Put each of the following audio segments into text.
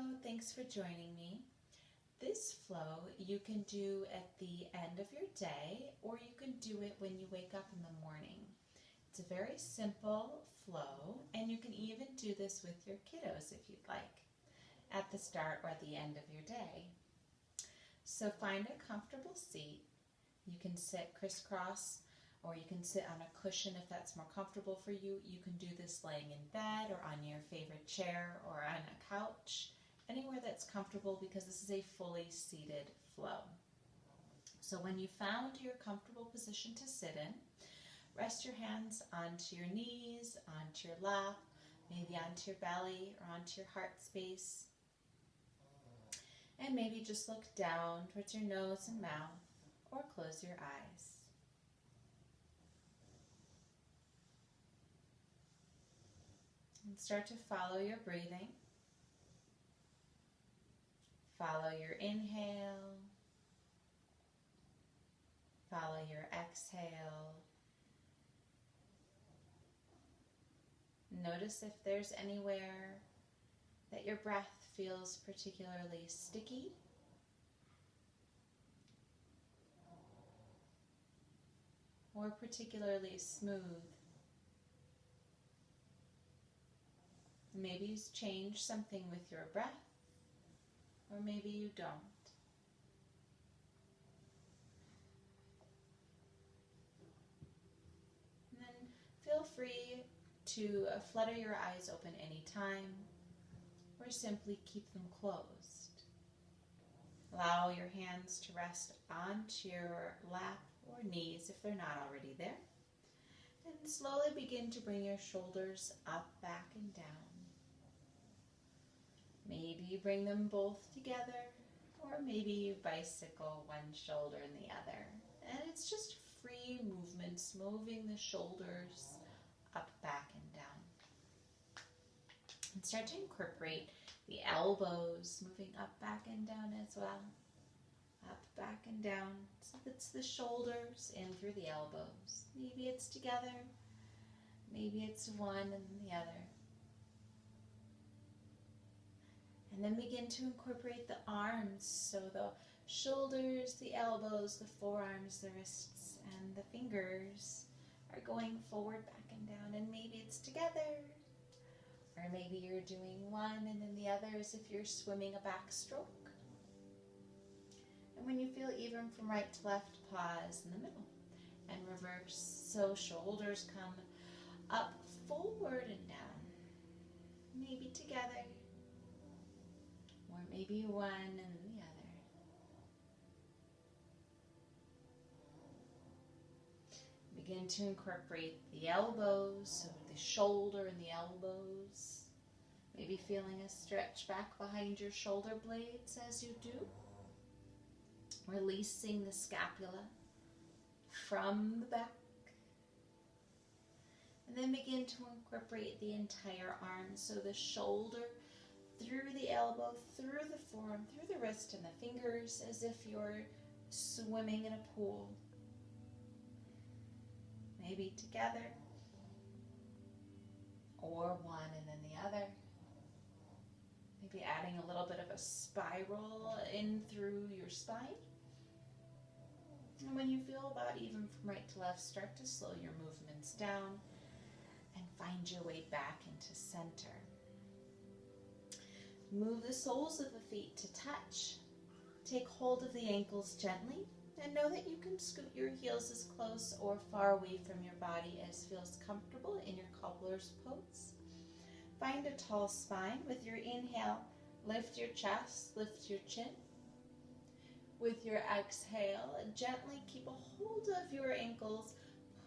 Hello, thanks for joining me. This flow you can do at the end of your day, or you can do it when you wake up in the morning. It's a very simple flow, and you can even do this with your kiddos if you'd like, at the start or at the end of your day. So find a comfortable seat. You can sit crisscross, or you can sit on a cushion if that's more comfortable for you. You can do this laying in bed or on your favorite chair or on a couch, anywhere that's comfortable, because this is a fully seated flow. So when you found your comfortable position to sit in, rest your hands onto your knees, onto your lap, maybe onto your belly or onto your heart space. And maybe just look down towards your nose and mouth, or close your eyes. And start to follow your breathing. Follow your inhale. Follow your exhale. Notice if there's anywhere that your breath feels particularly sticky. Or particularly smooth. Maybe you change something with your breath, or maybe you don't. And then feel free to flutter your eyes open anytime, or simply keep them closed. Allow your hands to rest onto your lap or knees if they're not already there. And slowly begin to bring your shoulders up, back, and down. Maybe you bring them both together, or maybe you bicycle one shoulder and the other. And it's just free movements, moving the shoulders up, back, and down. And start to incorporate the elbows, moving up, back, and down as well. Up, back, and down. So it's the shoulders in through the elbows. Maybe it's together. Maybe it's one and the other. And then begin to incorporate the arms. So the shoulders, the elbows, the forearms, the wrists, and the fingers are going forward, back, and down. And maybe it's together. Or maybe you're doing one and then the other as if you're swimming a backstroke. And when you feel even from right to left, pause in the middle and reverse. So shoulders come up, forward, and down. Maybe together, or maybe one and the other. Begin to incorporate the elbows, so the shoulder and the elbows. Maybe feeling a stretch back behind your shoulder blades as you do. Releasing the scapula from the back. And then begin to incorporate the entire arm. So the shoulder through the elbow, through the forearm, through the wrist and the fingers, as if you're swimming in a pool. Maybe together, or one and then the other. Maybe adding a little bit of a spiral in through your spine. And when you feel about even from right to left, start to slow your movements down and find your way back into center. Move the soles of the feet to touch. Take hold of the ankles gently, and know that you can scoot your heels as close or far away from your body as feels comfortable in your cobbler's pose. Find a tall spine. With your inhale, lift your chest, lift your chin. With your exhale, gently keep a hold of your ankles.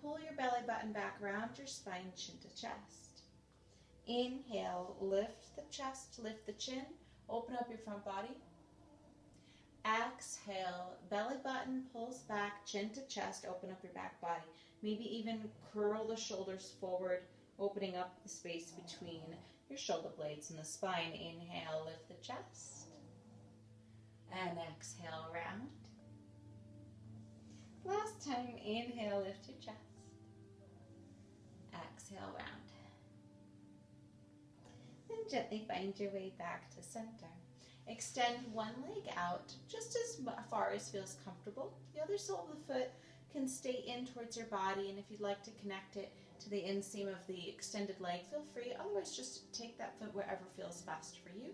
Pull your belly button back around your spine, chin to chest. Inhale, lift the chest, lift the chin, open up your front body. Exhale, belly button pulls back, chin to chest, open up your back body. Maybe even curl the shoulders forward, opening up the space between your shoulder blades and the spine. Inhale, lift the chest. And exhale, round. Last time, inhale, lift your chest. Exhale, round. Then And gently find your way back to center. Extend one leg out just as far as feels comfortable. The other sole of the foot can stay in towards your body, and if you'd like to connect it to the inseam of the extended leg, feel free. Otherwise, just take that foot wherever feels best for you.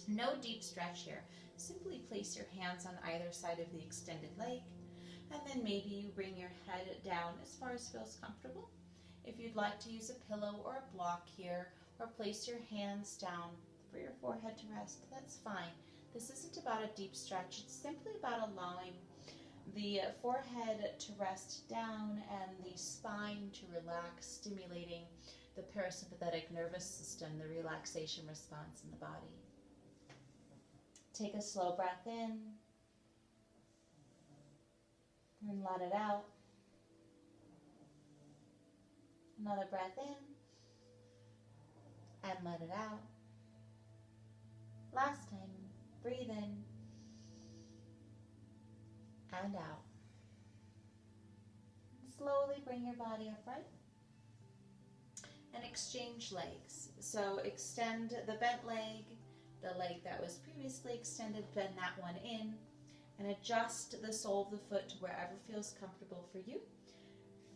No deep stretch here. Simply place your hands on either side of the extended leg, and then maybe you bring your head down as far as feels comfortable. If you'd like to use a pillow or a block here, or place your hands down for your forehead to rest, that's fine. This isn't about a deep stretch. It's simply about allowing the forehead to rest down and the spine to relax, stimulating the parasympathetic nervous system, the relaxation response in the body. Take a slow breath in and let it out. Another breath in and let it out. Last time, breathe in and out. Slowly bring your body upright and exchange legs. So extend the bent leg, the leg that was previously extended, bend that one in, and adjust the sole of the foot to wherever feels comfortable for you.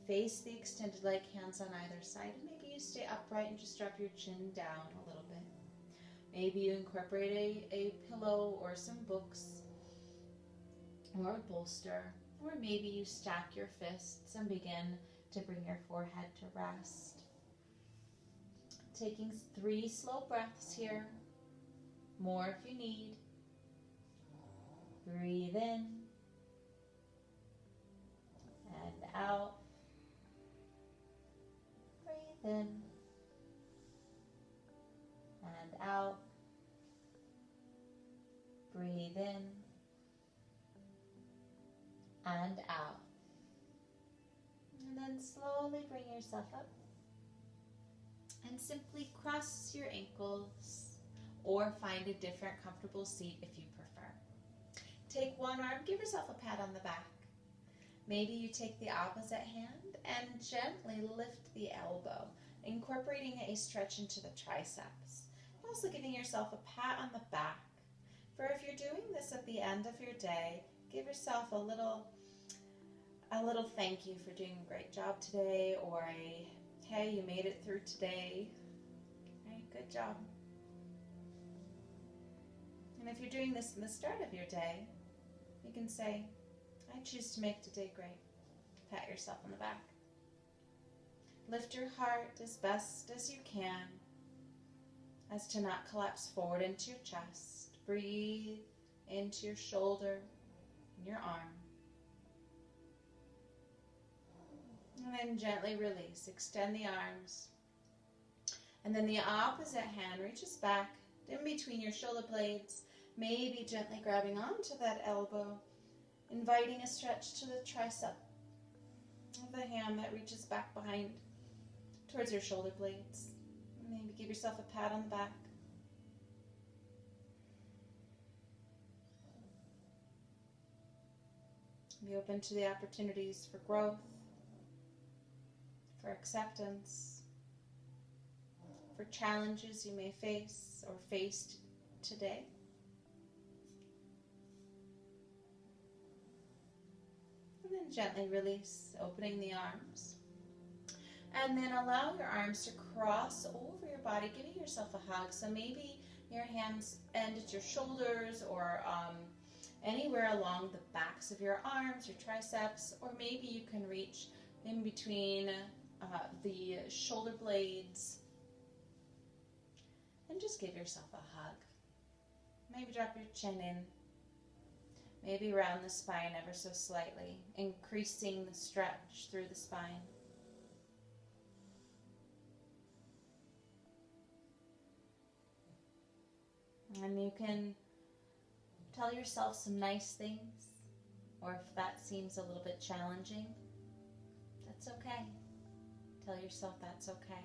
Face the extended leg, hands on either side, and maybe you stay upright and just drop your chin down a little bit. Maybe you incorporate a pillow or some books or a bolster, or maybe you stack your fists and begin to bring your forehead to rest. Taking 3 slow breaths here, more if you need. Breathe in and out. Breathe in and out. Breathe in and out. And then slowly bring yourself up and simply cross your ankles or find a different comfortable seat if you prefer. Take one arm, give yourself a pat on the back. Maybe you take the opposite hand and gently lift the elbow, incorporating a stretch into the triceps. Also giving yourself a pat on the back. For if you're doing this at the end of your day, give yourself a little thank you for doing a great job today, or a hey, you made it through today. Okay, good job. And if you're doing this in the start of your day, you can say, I choose to make today great. Pat yourself on the back. Lift your heart as best as you can, as to not collapse forward into your chest. Breathe into your shoulder and your arm. And then gently release. Extend the arms. And then the opposite hand reaches back in between your shoulder blades, maybe gently grabbing onto that elbow, inviting a stretch to the tricep of the hand that reaches back behind towards your shoulder blades. Maybe give yourself a pat on the back. Be open to the opportunities for growth, for acceptance, for challenges you may face or faced today. And then gently release, opening the arms. And then allow your arms to cross over your body, giving yourself a hug. So maybe your hands end at your shoulders, or anywhere along the backs of your arms, your triceps, or maybe you can reach in between the shoulder blades and just give yourself a hug. Maybe drop your chin in, maybe round the spine ever so slightly, increasing the stretch through the spine. And you can tell yourself some nice things, or if that seems a little bit challenging, that's okay. Tell yourself that's okay.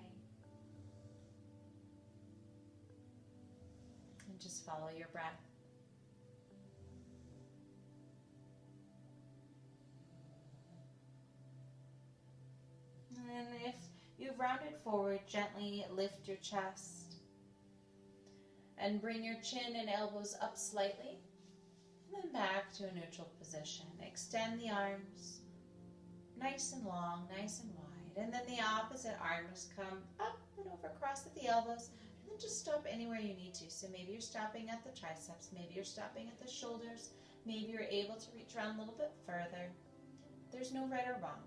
And just follow your breath. And if you've rounded forward, gently lift your chest. And bring your chin and elbows up slightly, and then back to a neutral position. Extend the arms, nice and long, nice and wide. And then the opposite arms come up and over, across at the elbows, and then just stop anywhere you need to. So maybe you're stopping at the triceps, maybe you're stopping at the shoulders, maybe you're able to reach around a little bit further. There's no right or wrong.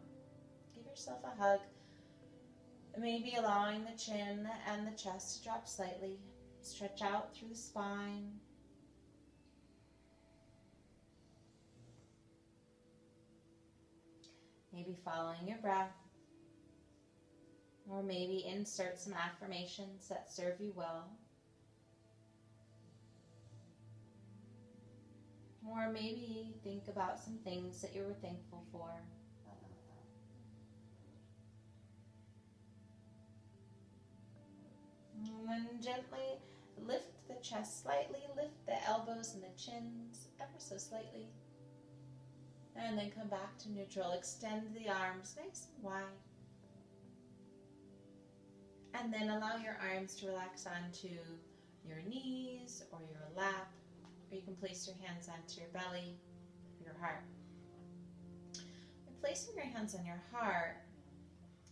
Give yourself a hug, maybe allowing the chin and the chest to drop slightly. Stretch out through the spine. Maybe following your breath. Or maybe insert some affirmations that serve you well. Or maybe think about some things that you were thankful for. And then gently lift the chest slightly, lift the elbows and the chins ever so slightly. And then come back to neutral. Extend the arms nice and wide. And then allow your arms to relax onto your knees or your lap. Or you can place your hands onto your belly or your heart. When placing your hands on your heart,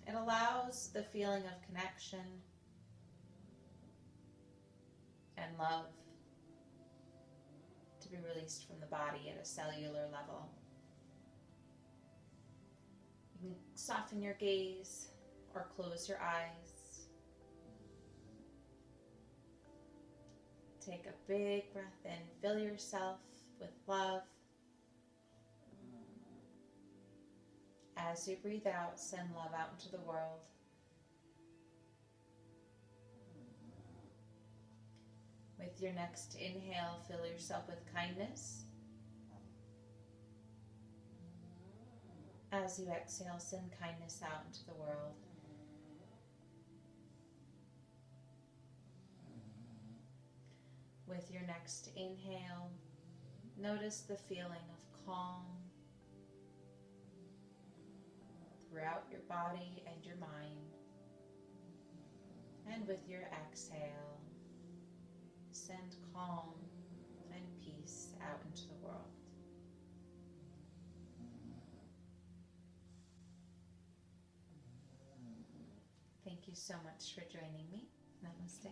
it allows the feeling of connection and love to be released from the body at a cellular level. You can soften your gaze or close your eyes. Take a big breath in, fill yourself with love. As you breathe out, send love out into the world. With your next inhale, fill yourself with kindness. As you exhale, send kindness out into the world. With your next inhale, notice the feeling of calm throughout your body and your mind. And with your exhale, send calm and peace out into the world. Thank you so much for joining me. Namaste.